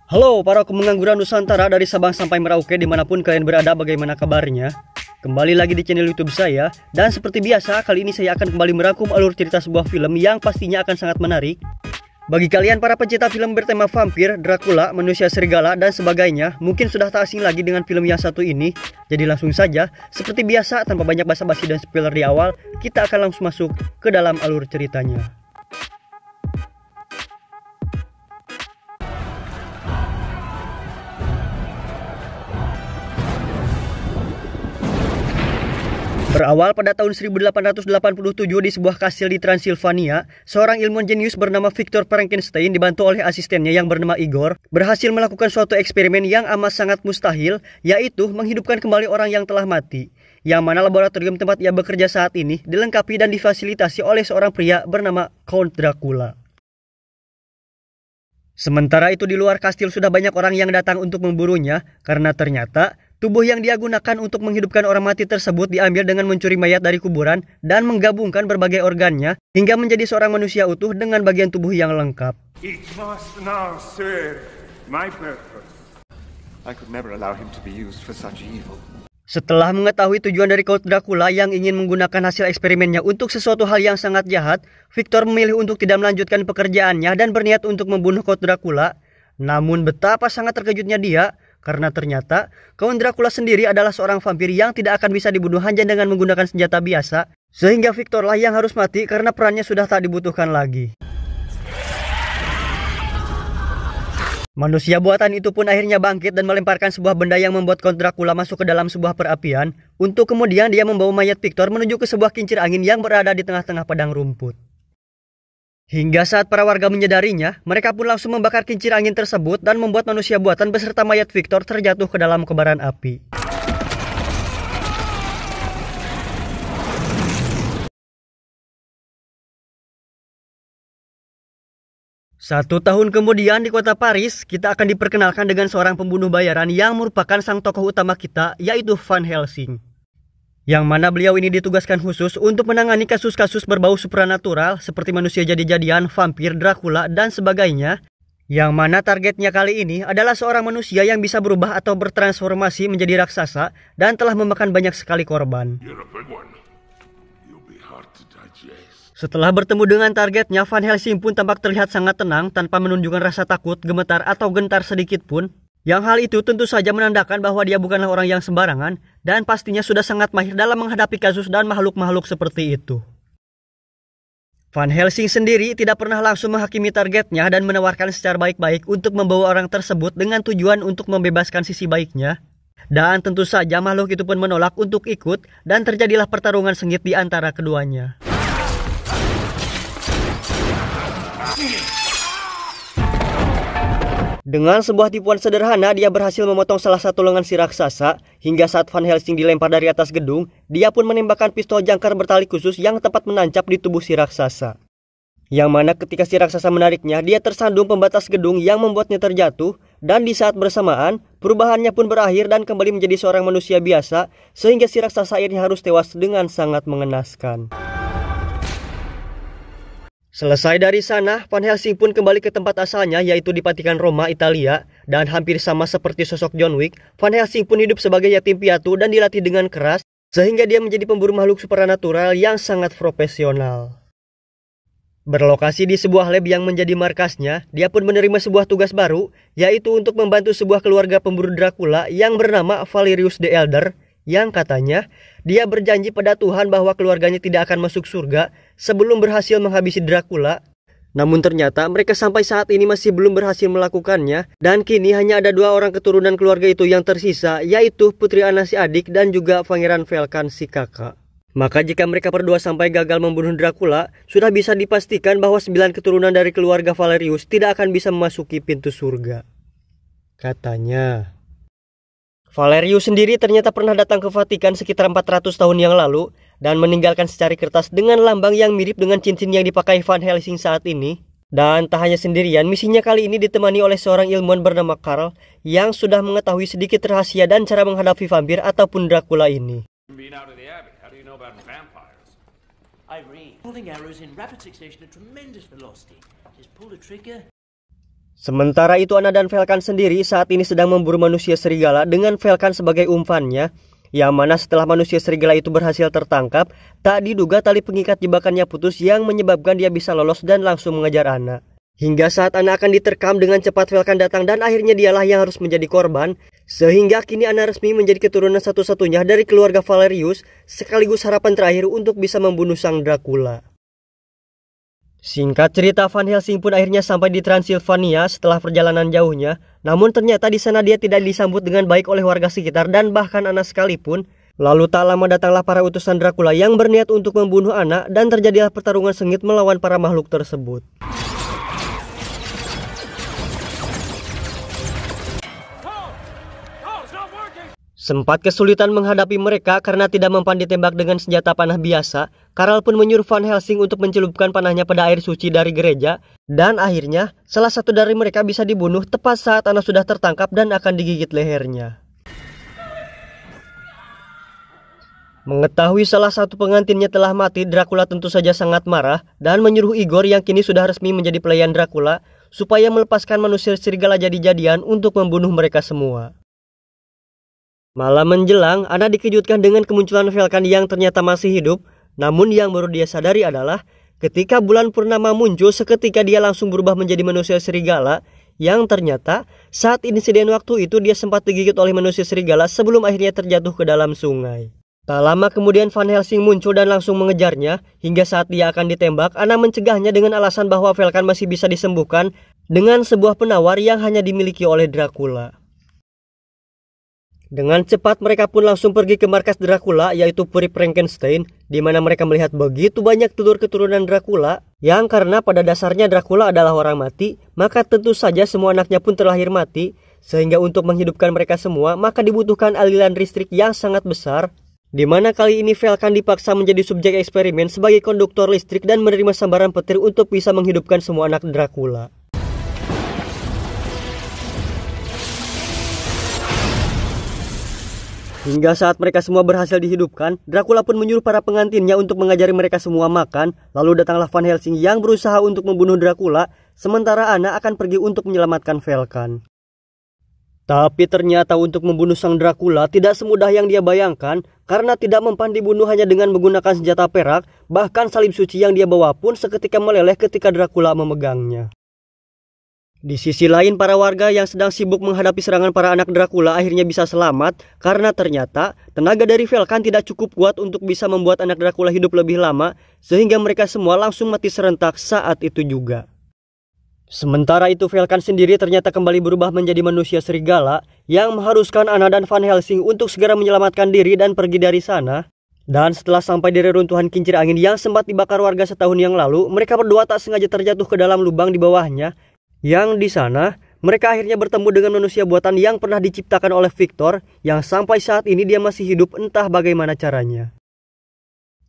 Halo para pengangguran Nusantara dari Sabang sampai Merauke dimanapun kalian berada, bagaimana kabarnya? Kembali lagi di channel YouTube saya, dan seperti biasa kali ini saya akan kembali merangkum alur cerita sebuah film yang pastinya akan sangat menarik. Bagi kalian para pecinta film bertema vampir, Dracula, manusia serigala, dan sebagainya, mungkin sudah tak asing lagi dengan film yang satu ini. Jadi langsung saja, seperti biasa tanpa banyak basa-basi dan spoiler di awal, kita akan langsung masuk ke dalam alur ceritanya. Berawal pada tahun 1887 di sebuah kastil di Transilvania, seorang ilmuwan jenius bernama Victor Frankenstein dibantu oleh asistennya yang bernama Igor, berhasil melakukan suatu eksperimen yang amat sangat mustahil, yaitu menghidupkan kembali orang yang telah mati. Yang mana laboratorium tempat ia bekerja saat ini dilengkapi dan difasilitasi oleh seorang pria bernama Count Dracula. Sementara itu di luar kastil sudah banyak orang yang datang untuk memburunya, karena ternyata tubuh yang dia gunakan untuk menghidupkan orang mati tersebut diambil dengan mencuri mayat dari kuburan dan menggabungkan berbagai organnya hingga menjadi seorang manusia utuh dengan bagian tubuh yang lengkap. It must now serve my purpose. I could never allow him to be used for such evil. Setelah mengetahui tujuan dari Count Dracula yang ingin menggunakan hasil eksperimennya untuk sesuatu hal yang sangat jahat, Victor memilih untuk tidak melanjutkan pekerjaannya dan berniat untuk membunuh Count Dracula. Namun betapa sangat terkejutnya dia, karena ternyata Count Dracula sendiri adalah seorang vampir yang tidak akan bisa dibunuh hanya dengan menggunakan senjata biasa, sehingga Victorlah yang harus mati karena perannya sudah tak dibutuhkan lagi. Manusia buatan itu pun akhirnya bangkit dan melemparkan sebuah benda yang membuat Count Dracula masuk ke dalam sebuah perapian, untuk kemudian dia membawa mayat Victor menuju ke sebuah kincir angin yang berada di tengah-tengah padang rumput. Hingga saat para warga menyadarinya, mereka pun langsung membakar kincir angin tersebut dan membuat manusia buatan beserta mayat Victor terjatuh ke dalam kobaran api. Satu tahun kemudian di kota Paris, kita akan diperkenalkan dengan seorang pembunuh bayaran yang merupakan sang tokoh utama kita, yaitu Van Helsing. Yang mana beliau ini ditugaskan khusus untuk menangani kasus-kasus berbau supranatural seperti manusia jadi-jadian, vampir, Dracula, dan sebagainya. Yang mana targetnya kali ini adalah seorang manusia yang bisa berubah atau bertransformasi menjadi raksasa dan telah memakan banyak sekali korban. Setelah bertemu dengan targetnya, Van Helsing pun tampak terlihat sangat tenang tanpa menunjukkan rasa takut, gemetar, atau gentar sedikit pun. Yang hal itu tentu saja menandakan bahwa dia bukanlah orang yang sembarangan dan pastinya sudah sangat mahir dalam menghadapi kasus dan makhluk-makhluk seperti itu. Van Helsing sendiri tidak pernah langsung menghakimi targetnya dan menawarkan secara baik-baik untuk membawa orang tersebut dengan tujuan untuk membebaskan sisi baiknya. Dan tentu saja makhluk itu pun menolak untuk ikut dan terjadilah pertarungan sengit di antara keduanya. Dengan sebuah tipuan sederhana, dia berhasil memotong salah satu lengan si raksasa, hingga saat Van Helsing dilempar dari atas gedung, dia pun menembakkan pistol jangkar bertali khusus yang tepat menancap di tubuh si raksasa. Yang mana ketika si raksasa menariknya, dia tersandung pembatas gedung yang membuatnya terjatuh, dan di saat bersamaan, perubahannya pun berakhir dan kembali menjadi seorang manusia biasa, sehingga si raksasa akhirnya harus tewas dengan sangat mengenaskan. Selesai dari sana, Van Helsing pun kembali ke tempat asalnya, yaitu di Vatikan Roma, Italia. Dan hampir sama seperti sosok John Wick, Van Helsing pun hidup sebagai yatim piatu dan dilatih dengan keras, sehingga dia menjadi pemburu makhluk supranatural yang sangat profesional. Berlokasi di sebuah lab yang menjadi markasnya, dia pun menerima sebuah tugas baru, yaitu untuk membantu sebuah keluarga pemburu Dracula yang bernama Valerius the Elder, yang katanya dia berjanji pada Tuhan bahwa keluarganya tidak akan masuk surga sebelum berhasil menghabisi Dracula. Namun ternyata mereka sampai saat ini masih belum berhasil melakukannya, dan kini hanya ada 2 orang keturunan keluarga itu yang tersisa, yaitu Putri Anna si adik dan juga Pangeran Velkan si kakak. Maka jika mereka berdua sampai gagal membunuh Dracula, sudah bisa dipastikan bahwa 9 keturunan dari keluarga Valerius tidak akan bisa memasuki pintu surga. Katanya. Valerius sendiri ternyata pernah datang ke Vatikan sekitar 400 tahun yang lalu dan meninggalkan secari kertas dengan lambang yang mirip dengan cincin yang dipakai Van Helsing saat ini. Dan tak hanya sendirian, misinya kali ini ditemani oleh seorang ilmuwan bernama Karl yang sudah mengetahui sedikit rahasia dan cara menghadapi vampir ataupun Dracula ini. Sementara itu Anna dan Falcon sendiri saat ini sedang memburu manusia serigala dengan Falcon sebagai umpannya, yang mana setelah manusia serigala itu berhasil tertangkap, tak diduga tali pengikat jebakannya putus yang menyebabkan dia bisa lolos dan langsung mengejar Anna. Hingga saat Anna akan diterkam dengan cepat Falcon datang dan akhirnya dialah yang harus menjadi korban, sehingga kini Anna resmi menjadi keturunan satu-satunya dari keluarga Valerius, sekaligus harapan terakhir untuk bisa membunuh sang Dracula. Singkat cerita, Van Helsing pun akhirnya sampai di Transilvania setelah perjalanan jauhnya. Namun ternyata di sana dia tidak disambut dengan baik oleh warga sekitar dan bahkan Anna sekalipun. Lalu tak lama datanglah para utusan Dracula yang berniat untuk membunuh Anna dan terjadilah pertarungan sengit melawan para makhluk tersebut. Sempat kesulitan menghadapi mereka karena tidak mempan ditembak dengan senjata panah biasa. Karl pun menyuruh Van Helsing untuk mencelupkan panahnya pada air suci dari gereja. Dan akhirnya salah satu dari mereka bisa dibunuh tepat saat Anna sudah tertangkap dan akan digigit lehernya. Mengetahui salah satu pengantinnya telah mati, Dracula tentu saja sangat marah dan menyuruh Igor yang kini sudah resmi menjadi pelayan Dracula supaya melepaskan manusia serigala jadi-jadian untuk membunuh mereka semua. Malam menjelang, Anna dikejutkan dengan kemunculan Falcon yang ternyata masih hidup. Namun yang baru dia sadari adalah ketika bulan purnama muncul, seketika dia langsung berubah menjadi manusia serigala. Yang ternyata saat insiden waktu itu dia sempat digigit oleh manusia serigala sebelum akhirnya terjatuh ke dalam sungai. Tak lama kemudian Van Helsing muncul dan langsung mengejarnya. Hingga saat dia akan ditembak, Anna mencegahnya dengan alasan bahwa Falcon masih bisa disembuhkan dengan sebuah penawar yang hanya dimiliki oleh Dracula. Dengan cepat mereka pun langsung pergi ke markas Dracula, yaitu Puri Frankenstein, di mana mereka melihat begitu banyak telur keturunan Dracula, yang karena pada dasarnya Dracula adalah orang mati, maka tentu saja semua anaknya pun terlahir mati, sehingga untuk menghidupkan mereka semua, maka dibutuhkan aliran listrik yang sangat besar, di mana kali ini Falcon dipaksa menjadi subjek eksperimen sebagai konduktor listrik dan menerima sambaran petir untuk bisa menghidupkan semua anak Dracula. Hingga saat mereka semua berhasil dihidupkan, Dracula pun menyuruh para pengantinnya untuk mengajari mereka semua makan. Lalu datanglah Van Helsing yang berusaha untuk membunuh Dracula, sementara Anna akan pergi untuk menyelamatkan Falcon. Tapi ternyata untuk membunuh sang Dracula tidak semudah yang dia bayangkan, karena tidak mempan dibunuh hanya dengan menggunakan senjata perak, bahkan salib suci yang dia bawa pun seketika meleleh ketika Dracula memegangnya. Di sisi lain, para warga yang sedang sibuk menghadapi serangan para anak Dracula akhirnya bisa selamat karena ternyata tenaga dari Falcon tidak cukup kuat untuk bisa membuat anak Dracula hidup lebih lama, sehingga mereka semua langsung mati serentak saat itu juga. Sementara itu Falcon sendiri ternyata kembali berubah menjadi manusia serigala yang mengharuskan Anna dan Van Helsing untuk segera menyelamatkan diri dan pergi dari sana. Dan setelah sampai di reruntuhan kincir angin yang sempat dibakar warga setahun yang lalu, mereka berdua tak sengaja terjatuh ke dalam lubang di bawahnya. Yang di sana, mereka akhirnya bertemu dengan manusia buatan yang pernah diciptakan oleh Victor, yang sampai saat ini dia masih hidup entah bagaimana caranya.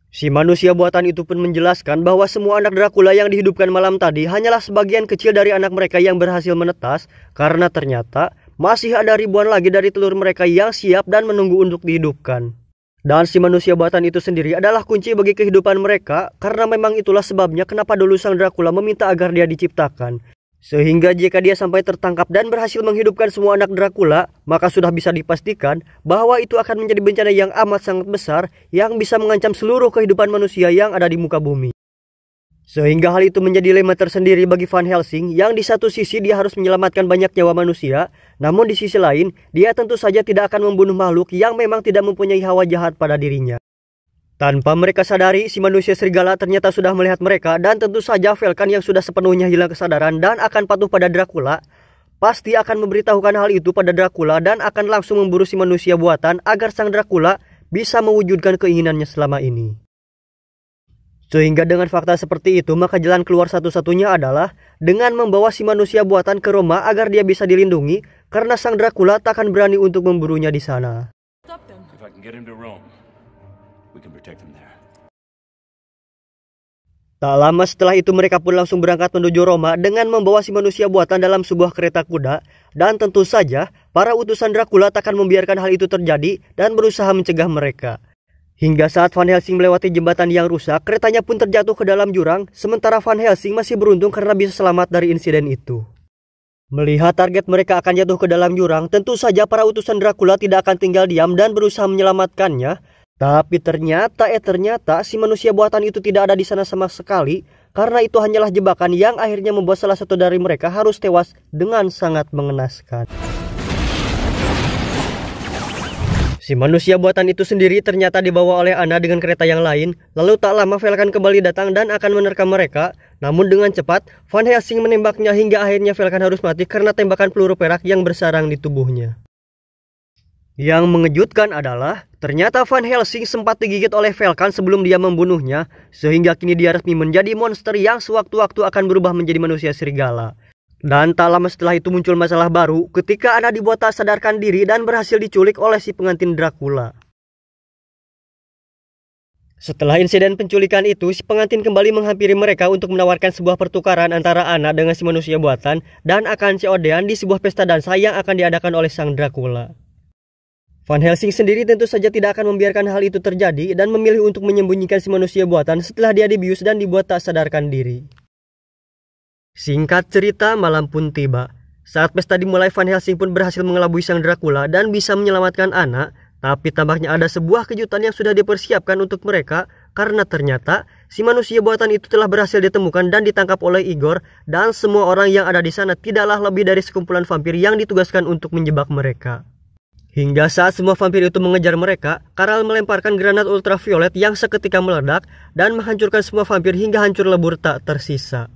Si manusia buatan itu pun menjelaskan bahwa semua anak Dracula yang dihidupkan malam tadi hanyalah sebagian kecil dari anak mereka yang berhasil menetas, karena ternyata masih ada ribuan lagi dari telur mereka yang siap dan menunggu untuk dihidupkan. Dan si manusia buatan itu sendiri adalah kunci bagi kehidupan mereka, karena memang itulah sebabnya kenapa dulu sang Dracula meminta agar dia diciptakan. Sehingga jika dia sampai tertangkap dan berhasil menghidupkan semua anak Dracula, maka sudah bisa dipastikan bahwa itu akan menjadi bencana yang amat sangat besar yang bisa mengancam seluruh kehidupan manusia yang ada di muka bumi. Sehingga hal itu menjadi dilema tersendiri bagi Van Helsing, yang di satu sisi dia harus menyelamatkan banyak nyawa manusia, namun di sisi lain dia tentu saja tidak akan membunuh makhluk yang memang tidak mempunyai hawa jahat pada dirinya. Tanpa mereka sadari, si manusia serigala ternyata sudah melihat mereka, dan tentu saja Falcon yang sudah sepenuhnya hilang kesadaran dan akan patuh pada Dracula, pasti akan memberitahukan hal itu pada Dracula dan akan langsung memburu si manusia buatan agar sang Dracula bisa mewujudkan keinginannya selama ini. Sehingga dengan fakta seperti itu, maka jalan keluar satu-satunya adalah dengan membawa si manusia buatan ke Roma agar dia bisa dilindungi, karena sang Dracula tak akan berani untuk memburunya di sana. Tak lama setelah itu mereka pun langsung berangkat menuju Roma dengan membawa si manusia buatan dalam sebuah kereta kuda. Dan tentu saja para utusan Dracula tak akan membiarkan hal itu terjadi dan berusaha mencegah mereka. Hingga saat Van Helsing melewati jembatan yang rusak, keretanya pun terjatuh ke dalam jurang, sementara Van Helsing masih beruntung karena bisa selamat dari insiden itu. Melihat target mereka akan jatuh ke dalam jurang, tentu saja para utusan Dracula tidak akan tinggal diam dan berusaha menyelamatkannya. Tapi ternyata si manusia buatan itu tidak ada di sana sama sekali, karena itu hanyalah jebakan yang akhirnya membuat salah satu dari mereka harus tewas dengan sangat mengenaskan. Si manusia buatan itu sendiri ternyata dibawa oleh Anna dengan kereta yang lain. Lalu tak lama Falcon kembali datang dan akan menerkam mereka. Namun dengan cepat, Van Helsing menembaknya hingga akhirnya Falcon harus mati karena tembakan peluru perak yang bersarang di tubuhnya. Yang mengejutkan adalah, ternyata Van Helsing sempat digigit oleh Falcon sebelum dia membunuhnya. Sehingga kini dia resmi menjadi monster yang sewaktu-waktu akan berubah menjadi manusia serigala. Dan tak lama setelah itu muncul masalah baru ketika Anna dibuat tak sadarkan diri dan berhasil diculik oleh si pengantin Dracula. Setelah insiden penculikan itu, si pengantin kembali menghampiri mereka untuk menawarkan sebuah pertukaran antara Anna dengan si manusia buatan dan akan COD-an di sebuah pesta dansa yang akan diadakan oleh sang Dracula. Van Helsing sendiri tentu saja tidak akan membiarkan hal itu terjadi dan memilih untuk menyembunyikan si manusia buatan setelah dia dibius dan dibuat tak sadarkan diri. Singkat cerita, malam pun tiba. Saat pesta dimulai, Van Helsing pun berhasil mengelabui sang Dracula dan bisa menyelamatkan Anna. Tapi tampaknya ada sebuah kejutan yang sudah dipersiapkan untuk mereka, karena ternyata si manusia buatan itu telah berhasil ditemukan dan ditangkap oleh Igor, dan semua orang yang ada di sana tidaklah lebih dari sekumpulan vampir yang ditugaskan untuk menjebak mereka. Hingga saat semua vampir itu mengejar mereka, Karl melemparkan granat ultraviolet yang seketika meledak dan menghancurkan semua vampir hingga hancur lebur tak tersisa.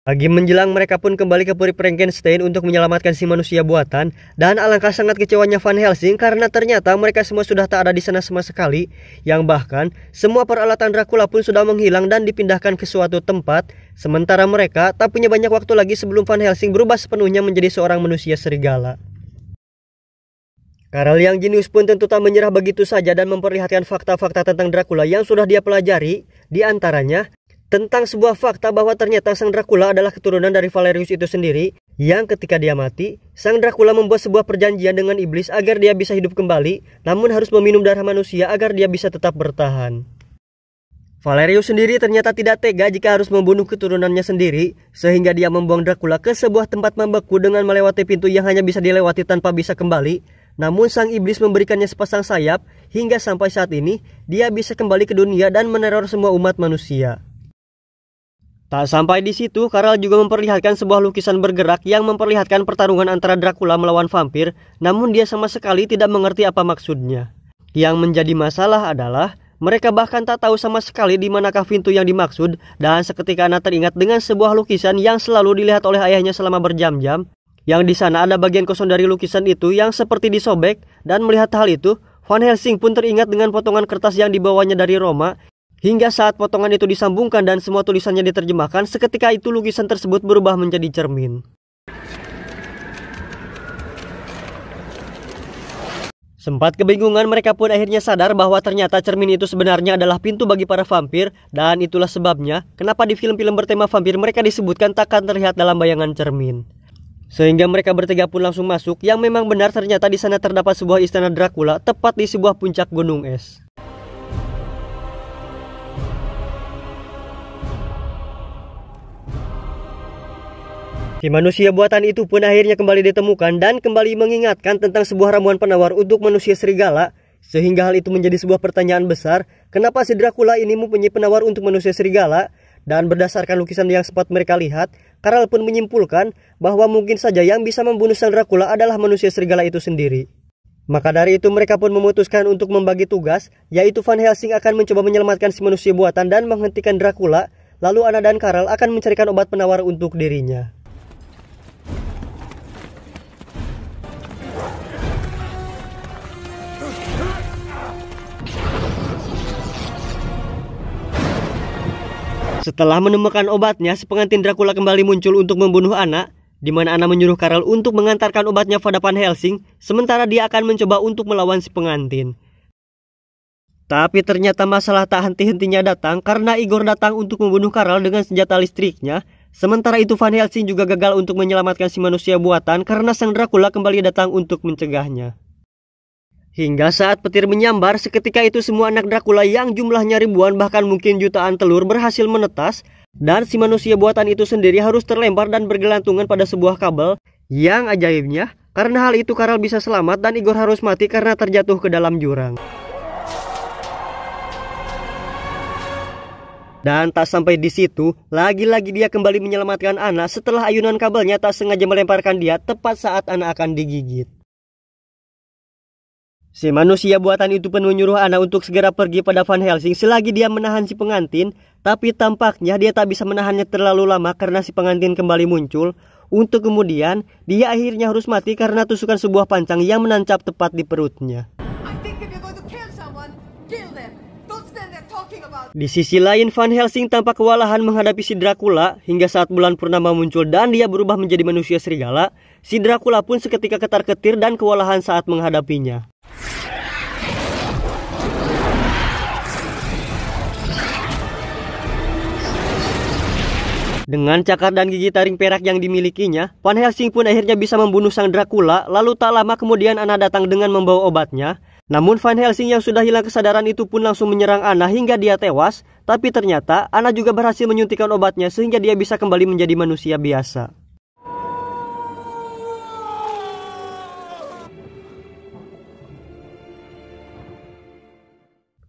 Pagi menjelang, mereka pun kembali ke Puri Frankenstein untuk menyelamatkan si manusia buatan, dan alangkah sangat kecewanya Van Helsing karena ternyata mereka semua sudah tak ada di sana sama sekali, yang bahkan semua peralatan Dracula pun sudah menghilang dan dipindahkan ke suatu tempat, sementara mereka tak punya banyak waktu lagi sebelum Van Helsing berubah sepenuhnya menjadi seorang manusia serigala. Karl yang jenius pun tentu tak menyerah begitu saja dan memperlihatkan fakta-fakta tentang Dracula yang sudah dia pelajari, di antaranya tentang sebuah fakta bahwa ternyata sang Dracula adalah keturunan dari Valerius itu sendiri, yang ketika dia mati, sang Dracula membuat sebuah perjanjian dengan iblis agar dia bisa hidup kembali, namun harus meminum darah manusia agar dia bisa tetap bertahan. Valerius sendiri ternyata tidak tega jika harus membunuh keturunannya sendiri, sehingga dia membuang Dracula ke sebuah tempat membeku dengan melewati pintu yang hanya bisa dilewati tanpa bisa kembali. Namun sang iblis memberikannya sepasang sayap, hingga sampai saat ini, dia bisa kembali ke dunia dan meneror semua umat manusia. Tak sampai di situ, Karl juga memperlihatkan sebuah lukisan bergerak yang memperlihatkan pertarungan antara Dracula melawan vampir, namun dia sama sekali tidak mengerti apa maksudnya. Yang menjadi masalah adalah, mereka bahkan tak tahu sama sekali di manakah pintu yang dimaksud, dan seketika Anna teringat dengan sebuah lukisan yang selalu dilihat oleh ayahnya selama berjam-jam, yang di sana ada bagian kosong dari lukisan itu yang seperti disobek, dan melihat hal itu, Van Helsing pun teringat dengan potongan kertas yang dibawanya dari Roma. Hingga saat potongan itu disambungkan dan semua tulisannya diterjemahkan, seketika itu lukisan tersebut berubah menjadi cermin. Sempat kebingungan, mereka pun akhirnya sadar bahwa ternyata cermin itu sebenarnya adalah pintu bagi para vampir, dan itulah sebabnya kenapa di film-film bertema vampir mereka disebutkan takkan terlihat dalam bayangan cermin. Sehingga mereka bertiga pun langsung masuk, yang memang benar ternyata di sana terdapat sebuah istana Dracula tepat di sebuah puncak gunung es. Si manusia buatan itu pun akhirnya kembali ditemukan dan kembali mengingatkan tentang sebuah ramuan penawar untuk manusia serigala, sehingga hal itu menjadi sebuah pertanyaan besar, kenapa si Dracula ini mempunyai penawar untuk manusia serigala? Dan berdasarkan lukisan yang sempat mereka lihat, Karl pun menyimpulkan bahwa mungkin saja yang bisa membunuh sang Dracula adalah manusia serigala itu sendiri. Maka dari itu mereka pun memutuskan untuk membagi tugas, yaitu Van Helsing akan mencoba menyelamatkan si manusia buatan dan menghentikan Dracula, lalu Anna dan Karl akan mencarikan obat penawar untuk dirinya. Setelah menemukan obatnya, si pengantin Dracula kembali muncul untuk membunuh Anna, di mana Anna menyuruh Karl untuk mengantarkan obatnya pada Van Helsing, sementara dia akan mencoba untuk melawan si pengantin. Tapi ternyata masalah tak henti-hentinya datang karena Igor datang untuk membunuh Karl dengan senjata listriknya, sementara itu Van Helsing juga gagal untuk menyelamatkan si manusia buatan karena sang Dracula kembali datang untuk mencegahnya. Hingga saat petir menyambar, seketika itu semua anak Dracula yang jumlahnya ribuan bahkan mungkin jutaan telur berhasil menetas, Dan si manusia buatan itu sendiri harus terlempar dan bergelantungan pada sebuah kabel. Yang ajaibnya, karena hal itu Karl bisa selamat dan Igor harus mati karena terjatuh ke dalam jurang. Dan tak sampai di situ, lagi-lagi dia kembali menyelamatkan Anna setelah ayunan kabelnya tak sengaja melemparkan dia tepat saat Anna akan digigit. Si manusia buatan itu pun menyuruh Anna untuk segera pergi pada Van Helsing selagi dia menahan si pengantin, tapi tampaknya dia tak bisa menahannya terlalu lama karena si pengantin kembali muncul. Untuk kemudian, dia akhirnya harus mati karena tusukan sebuah pancang yang menancap tepat di perutnya. Di sisi lain, Van Helsing tampak kewalahan menghadapi si Dracula hingga saat bulan purnama muncul dan dia berubah menjadi manusia serigala. Si Dracula pun seketika ketar-ketir dan kewalahan saat menghadapinya. Dengan cakar dan gigi taring perak yang dimilikinya, Van Helsing pun akhirnya bisa membunuh sang Dracula. Lalu tak lama kemudian Anna datang dengan membawa obatnya. Namun Van Helsing yang sudah hilang kesadaran itu pun langsung menyerang Anna hingga dia tewas. Tapi ternyata Anna juga berhasil menyuntikkan obatnya sehingga dia bisa kembali menjadi manusia biasa.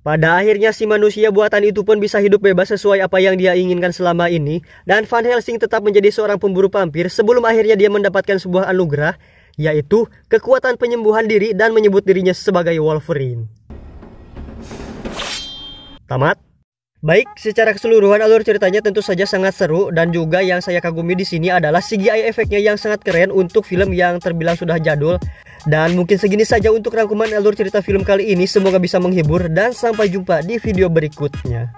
Pada akhirnya si manusia buatan itu pun bisa hidup bebas sesuai apa yang dia inginkan selama ini. Dan Van Helsing tetap menjadi seorang pemburu vampir sebelum akhirnya dia mendapatkan sebuah anugerah, yaitu kekuatan penyembuhan diri dan menyebut dirinya sebagai Wolverine. Tamat. Baik, secara keseluruhan alur ceritanya tentu saja sangat seru dan juga yang saya kagumi di sini adalah CGI efeknya yang sangat keren untuk film yang terbilang sudah jadul. Dan mungkin segini saja untuk rangkuman alur cerita film kali ini. Semoga bisa menghibur dan sampai jumpa di video berikutnya.